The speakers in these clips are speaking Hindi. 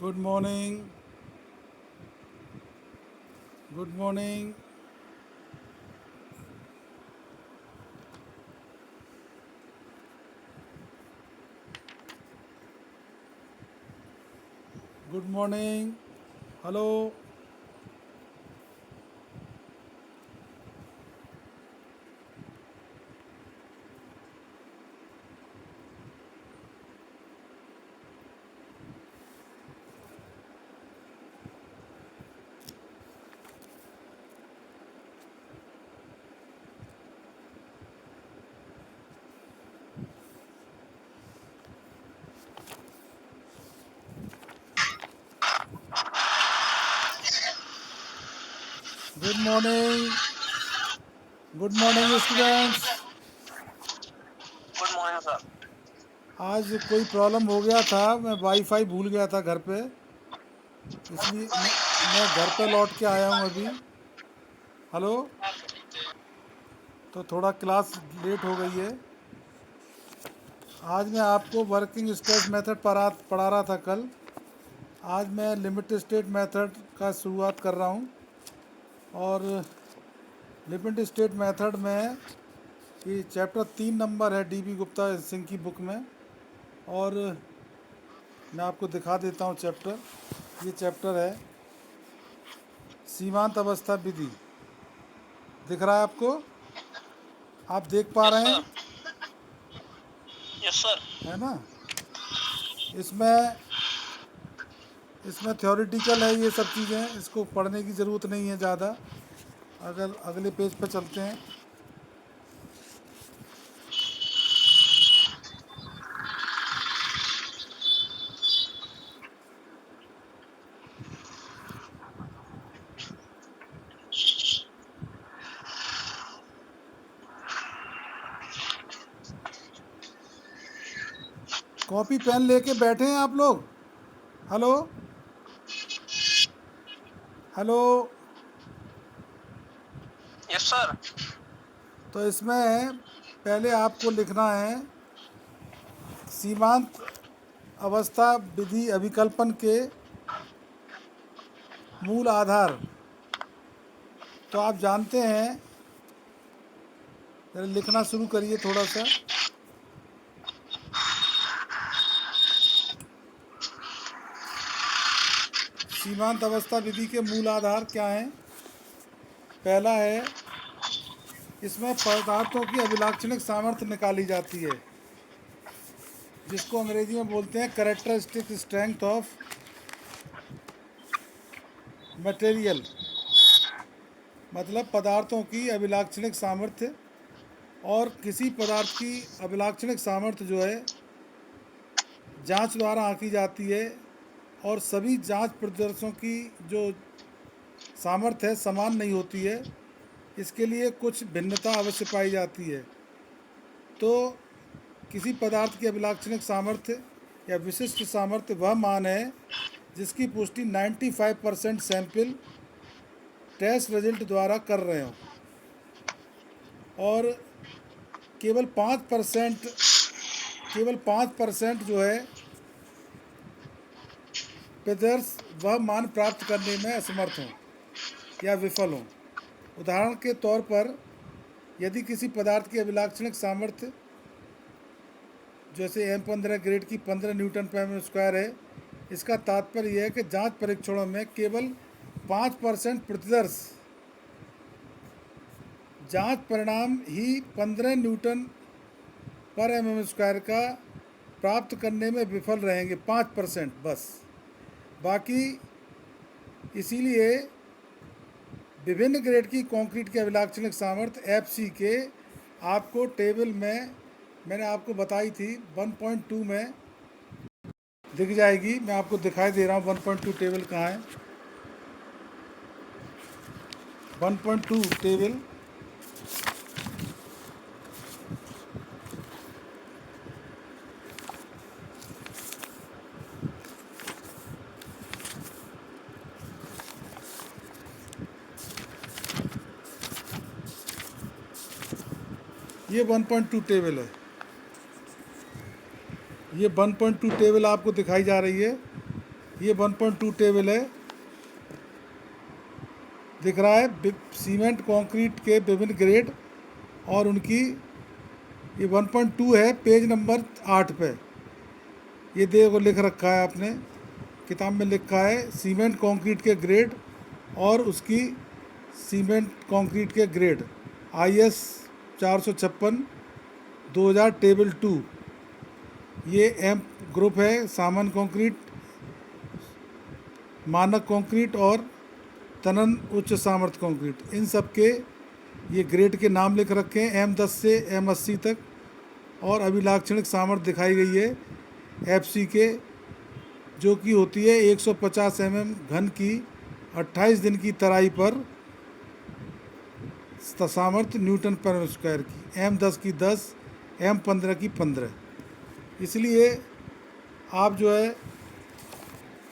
Good morning. Good morning. Good morning. Hello. Good morning. Good morning students. Good morning sir. आज कोई प्रॉब्लम हो गया था, मैं वाईफाई भूल गया था घर पे, इसलिए मैं घर पे लौट के आया हूँ अभी। हेलो। तो थोड़ा क्लास लेट हो गई है। आज मैं आपको वर्किंग स्ट्रेस मेथड पढ़ा रहा था कल। आज मैं लिमिट स्टेट मेथड का शुरुआत कर रहा हूँ। और लिमिट स्टेट मेथड में ये चैप्टर 3 नंबर है डीबी गुप्ता सिंह की बुक में। और मैं आपको दिखा देता हूँ चैप्टर। ये चैप्टर है सीमांत अवस्था विधि। दिख रहा है आपको? आप देख पा यस रहे हैं? सर। Yes sir. है ना? इसमें इसमें थ्योरेटिकल है ये सब चीज़ें, इसको पढ़ने की ज़रूरत नहीं है ज़्यादा। अगर अगले पेज पर चलते हैं। कॉपी पेन लेके बैठे हैं आप लोग? हेलो। हेलो। Yes sir. तो इसमें पहले आपको लिखना है सीमांत अवस्था विधि अभिकल्पन के मूल आधार। तो आप जानते हैं, जरा लिखना शुरू करिए थोड़ा सा। सीमांत अवस्था विधि के मूल आधार क्या हैं? पहला है, इसमें पदार्थों की अभिलाक्षणिक सामर्थ्य निकाली जाती है, जिसको अंग्रेजी में बोलते हैं कैरेक्टरिस्टिक स्ट्रेंथ ऑफ मटेरियल। मतलब पदार्थों की अभिलाक्षणिक सामर्थ्य। और किसी पदार्थ की अभिलाक्षणिक सामर्थ्य जो है जांच द्वारा आंकी जाती है। और सभी जांच प्रदर्शनों की जो सामर्थ्य है समान नहीं होती है, इसके लिए कुछ भिन्नता अवश्य पाई जाती है। तो किसी पदार्थ की अभिलाक्षणिक सामर्थ्य या विशिष्ट सामर्थ्य वह मान है जिसकी पुष्टि 95% सैंपल टेस्ट रिजल्ट द्वारा कर रहे हो। और केवल 5% केवल 5% जो है पेदर्स वह मान प्राप्त करने में असमर्थ हों या विफल हों। उदाहरण के तौर पर, यदि किसी पदार्थ की अभिलाक्षणिक सामर्थ्य जैसे M15 ग्रेड की 15 न्यूटन पर एम स्क्वायर है, इसका तात्पर्य यह है कि जांच परीक्षणों में केवल 5% प्रतिदर्श जांच परिणाम ही 15 न्यूटन पर एम स्क्वायर का प्राप्त करने में विफल रहेंगे। 5% बस। बाकी इसीलिए विभिन्न ग्रेड की कंक्रीट की अभिलाक्षणिक सामर्थ्य FC के आपको टेबल में मैंने आपको बताई थी 1.2 में दिख जाएगी। मैं आपको दिखाई दे रहा हूँ 1.2 टेबल कहाँ है। 1.2 टेबल ये 1.2 टेबल है। ये 1.2 टेबल आपको दिखाई जा रही है। ये 1.2 टेबल है, दिख रहा है सीमेंट कंक्रीट के विभिन्न ग्रेड और उनकी, ये 1.2 है, पेज नंबर 8 पे ये देखो लिख रखा है, आपने किताब में लिखा है सीमेंट कंक्रीट के ग्रेड और उसकी सीमेंट कंक्रीट के ग्रेड IS 456 2000 टेबल 2। ये एम ग्रुप है, सामान्य कंक्रीट, मानक कंक्रीट और तनन उच्च सामर्थ्य कंक्रीट, इन सब के ये ग्रेड के नाम लिख रखे हैं M10 से M80 तक। और अभिलाक्षणिक सामर्थ्य दिखाई गई है FC के, जो कि होती है 150 घन की 28 दिन की तराई पर सामर्थ्य न्यूटन पर स्क्वायर की, M10 की 10, M15 की 15। इसलिए आप जो है,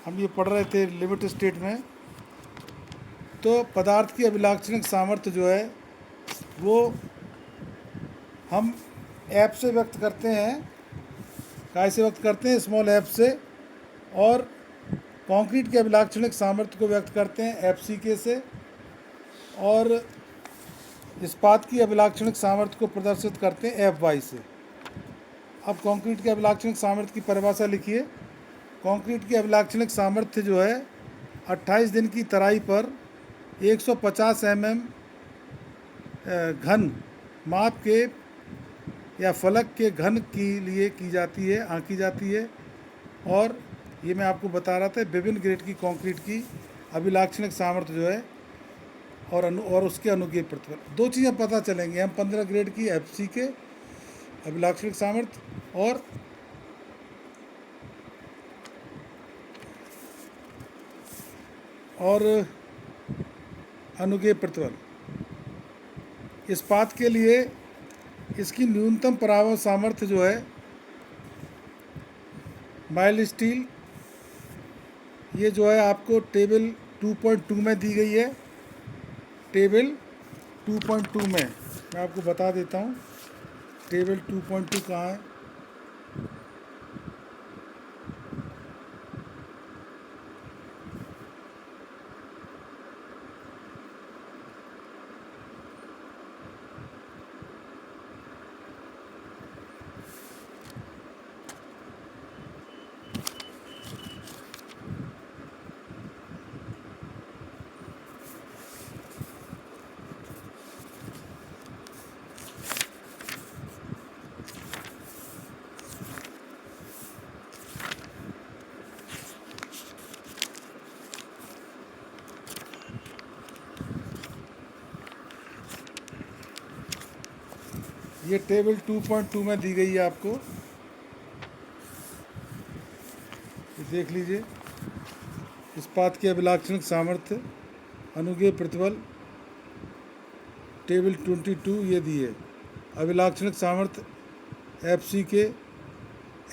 हम ये पढ़ रहे थे लिमिट स्टेट में, तो पदार्थ की अभिलाक्षणिक सामर्थ्य जो है वो हम ऐप से व्यक्त करते हैं, काय से व्यक्त करते हैं, स्मॉल ऐप से। और कंक्रीट के अभिलाक्षणिक सामर्थ्य को व्यक्त करते हैं FCK से। और इस्पात की अभिलाक्षणिक सामर्थ्य को प्रदर्शित करते हैं FY से। अब कंक्रीट के अभिलाक्षणिक सामर्थ्य की परिभाषा लिखिए। कंक्रीट की अभिलाक्षणिक सामर्थ्य जो है 28 दिन की तराई पर 150 घन माप के या फलक के घन के लिए की जाती है, आंकी जाती है। और ये मैं आपको बता रहा था विभिन्न ग्रेड की कंक्रीट की अभिलाक्षणिक सामर्थ्य जो है और उसके अनुकीय प्रतिबल। दो चीज़ें पता चलेंगी, M15 ग्रेड की FC के अभिलाक्षणिक सामर्थ्य और अनुकीय प्रतिबल। इस्पात के लिए इसकी न्यूनतम पराभव सामर्थ्य जो है माइल्ड स्टील, ये जो है आपको टेबल 2.2 में दी गई है। टेबल 2.2 में मैं आपको बता देता हूँ टेबल 2.2 कहाँ है। ये टेबल 2.2 में दी गई है आपको, ये देख लीजिए। इस्पात की अभिलाक्षणिक सामर्थ्य, अनुकीय प्रतिबल, टेबल 22 ये दी है। अभिलाक्षणिक सामर्थ्य FC के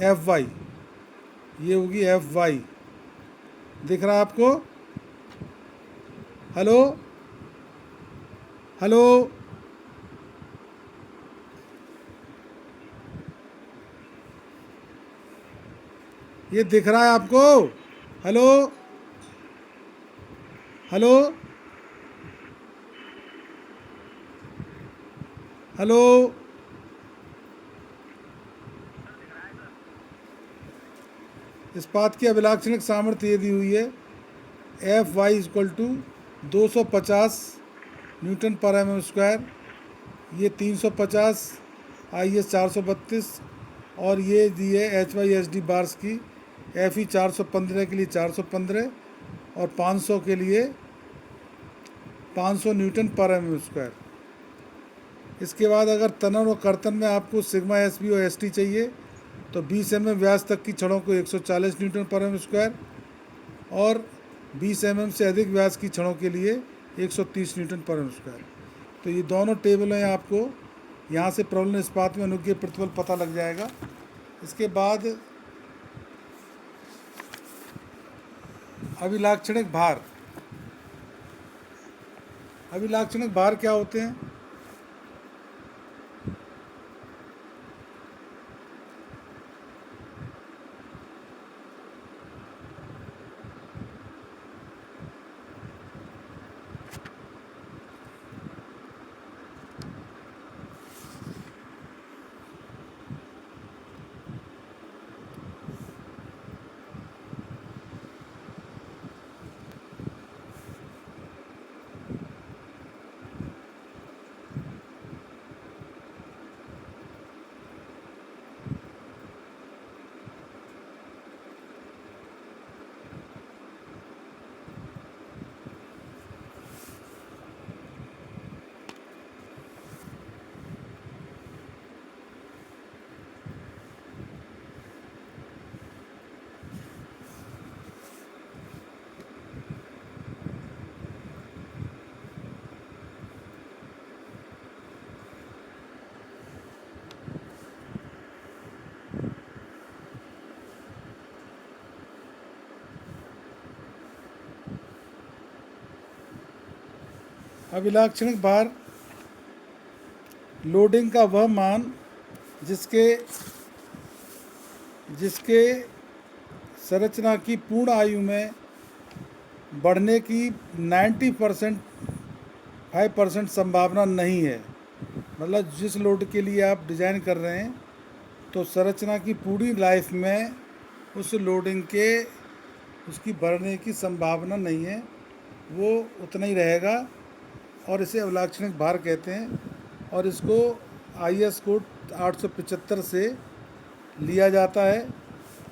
FY, ये होगी FY, दिख रहा है आपको? हेलो हेलो, ये दिख रहा है आपको? हेलो हेलो हेलो, इस्पात की अभिलाक्षणिक सामर्थ्य ये दी हुई है FY = 250 न्यूटन पर mm²। ये 350 IS 432 और ये दी है HYSD बार्स की, FE 415 के लिए 415 और 500 के लिए 500 न्यूटन पर mm²। इसके बाद अगर तनन और कर्तन में आपको सिग्मा SB और ST चाहिए तो 20 mm व्यास तक की छड़ों को 140 न्यूटन पर mm² और 20 mm से अधिक व्यास की छड़ों के लिए 130 न्यूटन पर mm²। तो ये दोनों टेबल हैं, आपको यहाँ से प्रबलन इस्पात में अनुकीय प्रतिबल पता लग जाएगा। इसके बाद अभिलाक्षणिक भार। अभिलाक्षणिक भार क्या होते हैं? अभिलाक्षणिक भार लोडिंग का वह मान जिसके जिसके संरचना की पूर्ण आयु में बढ़ने की 90% 5% संभावना नहीं है। मतलब जिस लोड के लिए आप डिज़ाइन कर रहे हैं तो संरचना की पूरी लाइफ में उस लोडिंग के उसकी बढ़ने की संभावना नहीं है, वो उतना ही रहेगा और इसे अभिलाक्षणिक भार कहते हैं। और इसको IS कोड 875 से लिया जाता है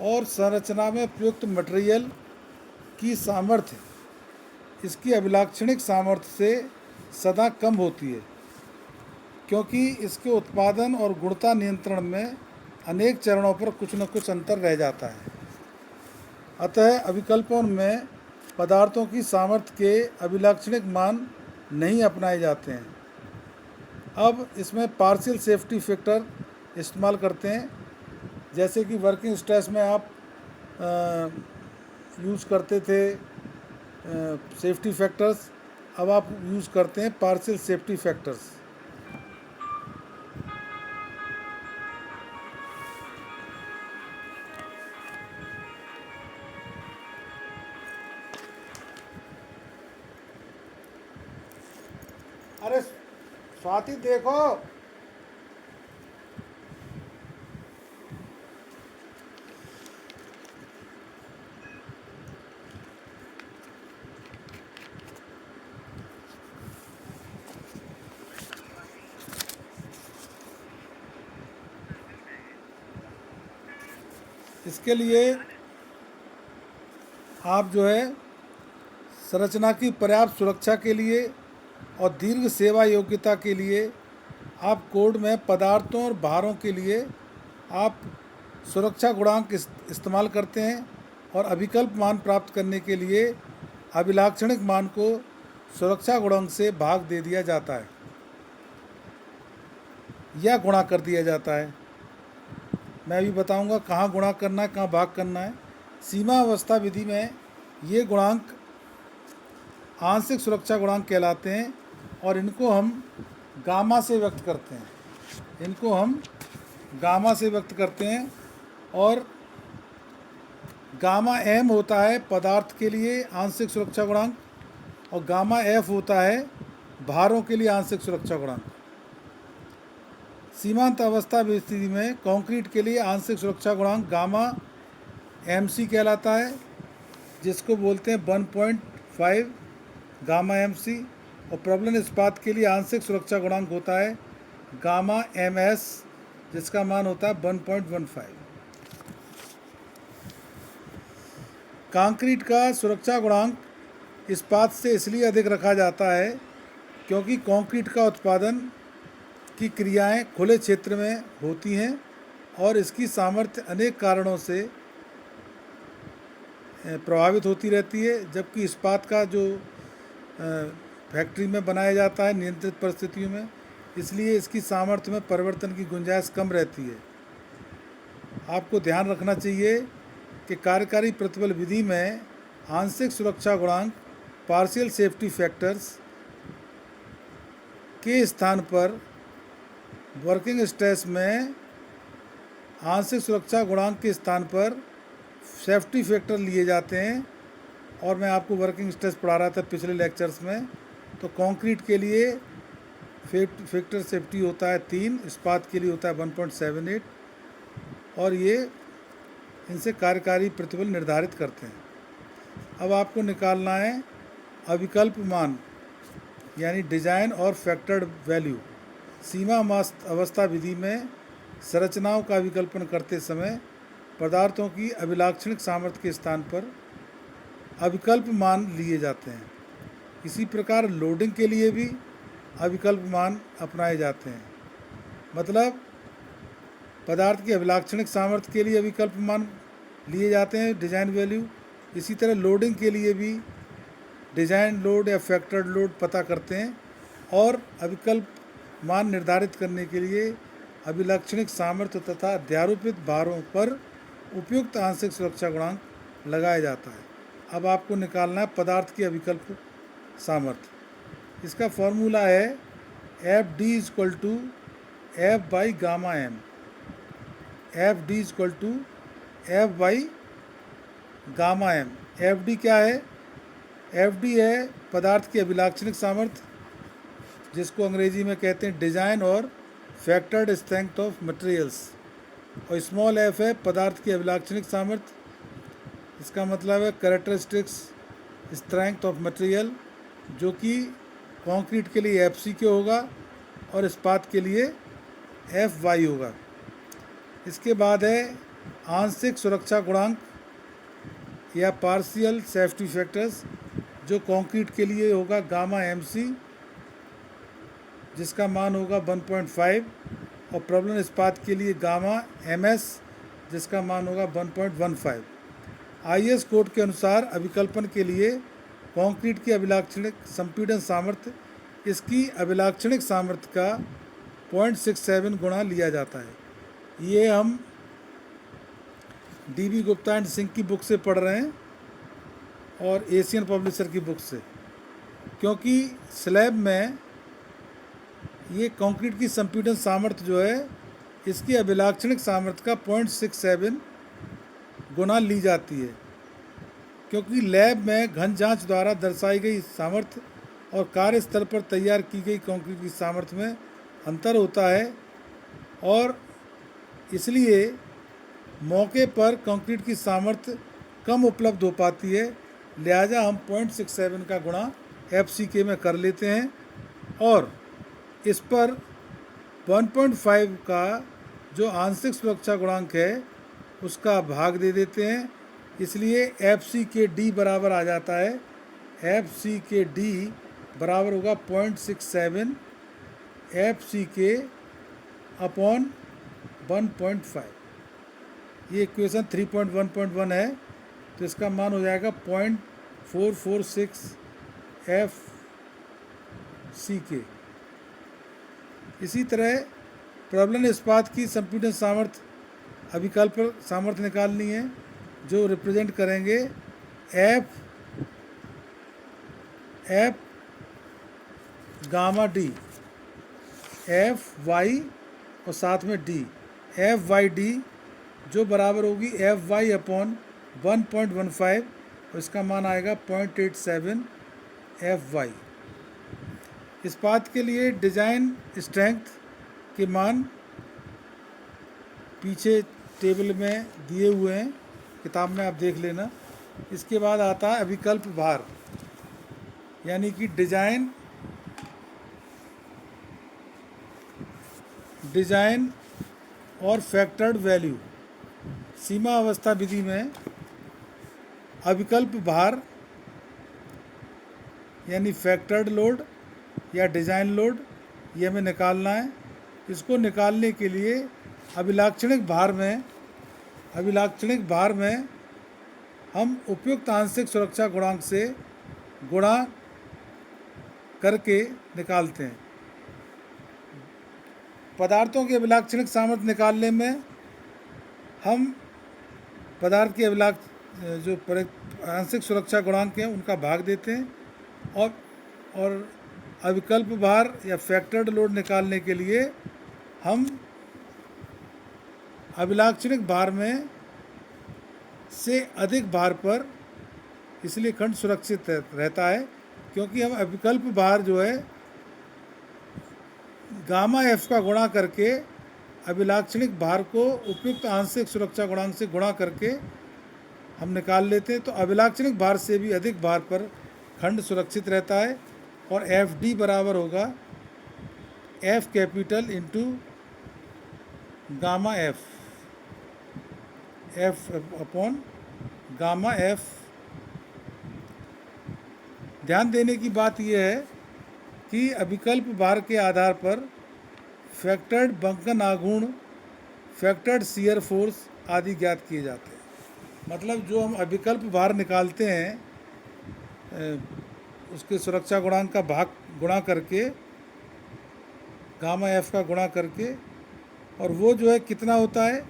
और संरचना में प्रयुक्त मटेरियल की सामर्थ्य इसकी अभिलाक्षणिक सामर्थ्य से सदा कम होती है, क्योंकि इसके उत्पादन और गुणवत्ता नियंत्रण में अनेक चरणों पर कुछ न कुछ अंतर रह जाता है। अतः अभिकल्पन में पदार्थों की सामर्थ्य के अभिलाक्षणिक मान नहीं अपनाए जाते हैं। अब इसमें पार्शियल सेफ्टी फैक्टर इस्तेमाल करते हैं, जैसे कि वर्किंग स्ट्रेस में आप यूज़ करते थे सेफ्टी फैक्टर्स, अब आप यूज़ करते हैं पार्शियल सेफ्टी फैक्टर्स। अरे स्वाति देखो, इसके लिए आप जो है संरचना की पर्याप्त सुरक्षा के लिए और दीर्घ सेवा योग्यता के लिए आप कोड में पदार्थों और भारों के लिए आप सुरक्षा गुणांक इस्तेमाल करते हैं और अभिकल्प मान प्राप्त करने के लिए अभिलाक्षणिक मान को सुरक्षा गुणांक से भाग दे दिया जाता है या गुणा कर दिया जाता है। मैं अभी बताऊंगा कहाँ गुणा करना है, कहाँ भाग करना है। सीमा अवस्था विधि में ये गुणांक आंशिक सुरक्षा गुणांक कहलाते हैं और इनको हम गामा से व्यक्त करते हैं। इनको हम गामा से व्यक्त करते हैं और गामा M होता है पदार्थ के लिए आंशिक सुरक्षा गुणांक और गामा F होता है भारों के लिए आंशिक सुरक्षा गुणांक। सीमांत अवस्था स्थिति में कंक्रीट के लिए आंशिक सुरक्षा गुणांक गामा MC कहलाता है, जिसको बोलते हैं 1.5 गामा MC। और प्रबलन इस्पात के लिए आंशिक सुरक्षा गुणांक होता है गामा MS, जिसका मान होता है 1.15। कंक्रीट का सुरक्षा गुणांक इस्पात से इसलिए अधिक रखा जाता है क्योंकि कंक्रीट का उत्पादन की क्रियाएं खुले क्षेत्र में होती हैं और इसकी सामर्थ्य अनेक कारणों से प्रभावित होती रहती है, जबकि इस्पात का जो फैक्ट्री में बनाया जाता है नियंत्रित परिस्थितियों में, इसलिए इसकी सामर्थ्य में परिवर्तन की गुंजाइश कम रहती है। आपको ध्यान रखना चाहिए कि कार्यकारी प्रतिबल विधि में आंशिक सुरक्षा गुणांक पार्शियल सेफ्टी फैक्टर्स के स्थान पर वर्किंग स्ट्रेस में आंशिक सुरक्षा गुणांक के स्थान पर सेफ्टी फैक्टर लिए जाते हैं। और मैं आपको वर्किंग स्ट्रेस पढ़ा रहा था पिछले लेक्चर्स में, तो कंक्रीट के लिए फैक्टर सेफ्टी होता है 3, इस्पात के लिए होता है 1.78 और ये इनसे कार्यकारी प्रतिबल निर्धारित करते हैं। अब आपको निकालना है अविकल्प मान यानी डिजाइन और फैक्टर्ड वैल्यू। सीमा अवस्था विधि में संरचनाओं का विकल्पन करते समय पदार्थों की अभिलाक्षणिक सामर्थ्य के स्थान पर अविकल्प मान लिए जाते हैं। इसी प्रकार लोडिंग के लिए भी अविकल्प मान अपनाए जाते हैं। मतलब पदार्थ की अभिलाक्षणिक सामर्थ्य के लिए अविकल्प मान लिए जाते हैं डिज़ाइन वैल्यू। इसी तरह लोडिंग के लिए भी डिज़ाइन लोड या फैक्टर्ड लोड पता करते हैं और अविकल्प मान निर्धारित करने के लिए अभिलाक्षणिक सामर्थ्य तथा अध्यारोपित भारों पर उपयुक्त आंशिक सुरक्षा गुणांक लगाया जाता है। अब आपको निकालना है पदार्थ की अविकल्प सामर्थ्य। इसका फॉर्मूला है f d is equal to f by gamma m. F d is equal to f by gamma m. F d क्या है? एफ डी है पदार्थ की अभिलाक्षणिक सामर्थ्य, जिसको अंग्रेजी में कहते हैं डिजाइन और फैक्टर्ड स्ट्रेंथ ऑफ मटेरियल्स। और स्मॉल एफ है पदार्थ की अभिलाक्षणिक सामर्थ्य, इसका मतलब है कैरेक्टरिस्टिक्स स्ट्रेंथ ऑफ मटेरियल, जो कि कंक्रीट के लिए एफ सी के होगा और इस्पात के लिए एफ वाई होगा। इसके बाद है आंशिक सुरक्षा गुणांक या पार्शियल सेफ्टी फैक्टर्स, जो कंक्रीट के लिए होगा गामा एम सी, जिसका मान होगा 1.5, और प्रबलन इस्पात के लिए गामा एम एस, जिसका मान होगा 1.15। IS कोड के अनुसार अभिकल्पन के लिए कंक्रीट की अभिलाक्षणिक संपीड़न सामर्थ्य इसकी अभिलाक्षणिक सामर्थ्य का 0.67 गुणा लिया जाता है। ये हम DB गुप्ता एंड सिंह की बुक से पढ़ रहे हैं और एशियन पब्लिशर की बुक से, क्योंकि स्लैब में ये कंक्रीट की संपीड़न सामर्थ्य जो है इसकी अभिलाक्षणिक सामर्थ्य का 0.67 गुना ली जाती है, क्योंकि लैब में घन जांच द्वारा दर्शाई गई सामर्थ्य और कार्यस्थल पर तैयार की गई कंक्रीट की सामर्थ्य में अंतर होता है, और इसलिए मौके पर कंक्रीट की सामर्थ्य कम उपलब्ध हो पाती है। लिहाजा हम 0.67 का गुणा FCK में कर लेते हैं और इस पर 1.5 का जो आंशिक सुरक्षा गुणांक है उसका भाग दे देते हैं। इसलिए FCKD बराबर आ जाता है, FCKD बराबर होगा 0.67 FCK अपॉन 1.5। ये इक्वेशन 3.1.1 है, तो इसका मान हो जाएगा 0.446 FCK। इसी तरह प्रबलन इस्पात की संपीड़न सामर्थ्य अभिकल्प सामर्थ्य निकालनी है, जो रिप्रेजेंट करेंगे f gamma d, f y और साथ में डी, एफ वाई डी जो बराबर होगी एफ वाई अपॉन 1.15, और इसका मान आएगा 0.87 एफ वाई। इस्पात के लिए डिज़ाइन स्ट्रेंथ के मान पीछे टेबल में दिए हुए हैं, किताब में आप देख लेना। इसके बाद आता है अभिकल्प भार, यानी कि डिज़ाइन और फैक्टर्ड वैल्यू। सीमा अवस्था विधि में अभिकल्प भार यानी फैक्टर्ड लोड या डिज़ाइन लोड, ये हमें निकालना है। इसको निकालने के लिए अभिलाक्षणिक भार में हम उपयुक्त आंशिक सुरक्षा गुणांक से गुणा करके निकालते हैं। पदार्थों की अभिलाक्षणिक सामर्थ्य निकालने में हम पदार्थ की जो आंशिक सुरक्षा गुणांक हैं उनका भाग देते हैं, और अभिकल्प भार या फैक्टर्ड लोड निकालने के लिए हम अभिलाक्षणिक भार में से अधिक भार पर, इसलिए खंड सुरक्षित रहता है, क्योंकि हम अभिकल्प भार जो है गामा एफ का गुणा करके अभिलाक्षणिक भार को उपयुक्त आंशिक सुरक्षा गुणांक से गुणा करके हम निकाल लेते हैं। तो अभिलाक्षणिक भार से भी अधिक भार पर खंड सुरक्षित रहता है, और एफ डी बराबर होगा F capital into gamma F, F upon gamma F. ध्यान देने की बात यह है कि अभिकल्प भार के आधार पर फैक्टर्ड बंकन आघूर्ण, फैक्टर्ड शियर फोर्स आदि ज्ञात किए जाते हैं। मतलब जो हम अभिकल्प भार निकालते हैं उसके सुरक्षा गुणांक का भाग गुणा करके, गामा एफ का गुणा करके, और वो जो है कितना होता है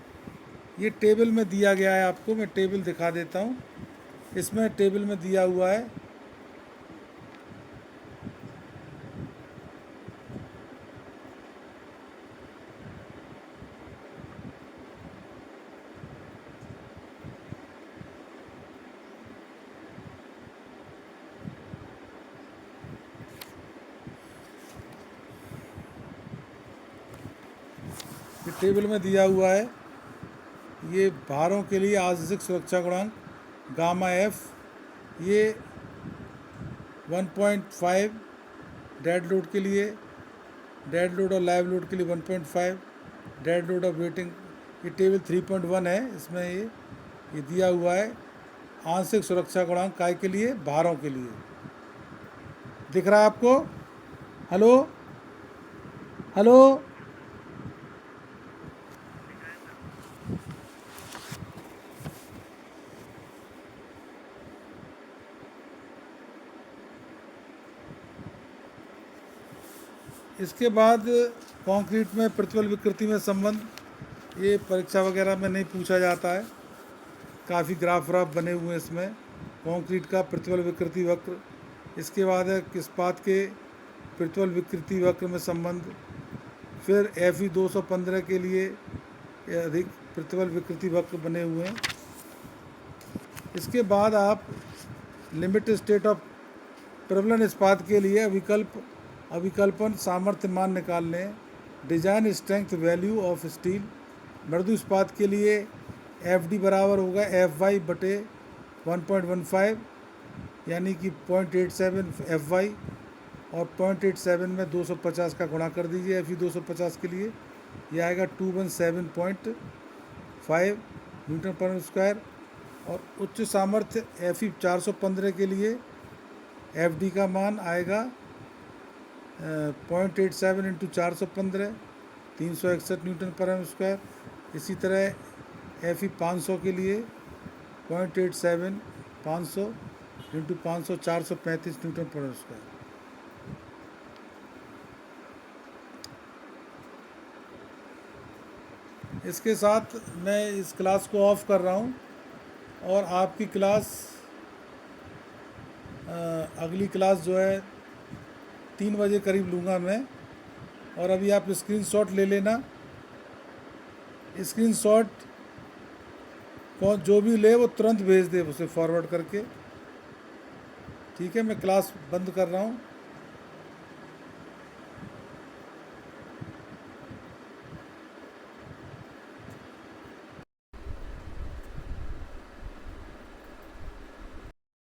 ये टेबल में दिया गया है। आपको मैं टेबल दिखा देता हूँ, इसमें टेबल में दिया हुआ है टेबल में दिया हुआ है। ये भारों के लिए आंशिक सुरक्षा गुणांक गामा एफ, ये 1.5 डेड लोड के लिए, डेड लोड और लाइव लोड के लिए 1.5, डेड लोड और वेटिंग, ये टेबल 3.1 है, इसमें ये दिया हुआ है आंशिक सुरक्षा गुणांक काय के लिए, भारों के लिए। दिख रहा है आपको? हेलो हेलो, इसके बाद कंक्रीट में प्रतिबल विकृति में संबंध, ये परीक्षा वगैरह में नहीं पूछा जाता है। काफ़ी ग्राफ व्राफ बने हुए हैं इसमें। कंक्रीट का प्रतिबल विकृति वक्र, इसके बाद है इस्पात के प्रतिबल विकृति वक्र में संबंध। फिर FE 215 के लिए अधिक प्रतिबल विकृति वक्र बने हुए हैं। इसके बाद आप लिमिट स्टेट ऑफ प्रबलन इस्पात के लिए अभिकल्पन सामर्थ्य मान निकाल लें। Design strength value of steel, मृदु इस्पात के लिए FD बराबर होगा FY बटे 1.15, यानी कि 0.87 FY, और 0.87 में 250 का गुणा कर दीजिए FE 250 के लिए, यह आएगा 217.5 न्यूटन पर स्क्वायर। और उच्च सामर्थ्य FE 415 के लिए FD का मान आएगा 0.87 इंटू 415, 361 न्यूटन पर स्क्वायर। इसी तरह FE 500 के लिए 0.87 500 इंटू 500 435 न्यूटन पर स्क्वायर। इसके साथ मैं इस क्लास को ऑफ कर रहा हूँ और आपकी क्लास अगली क्लास जो है 3 बजे करीब लूँगा मैं। और अभी आप स्क्रीनशॉट ले लेना। स्क्रीनशॉट जो भी ले वो तुरंत भेज दे, उसे फॉरवर्ड करके। ठीक है, मैं क्लास बंद कर रहा हूँ।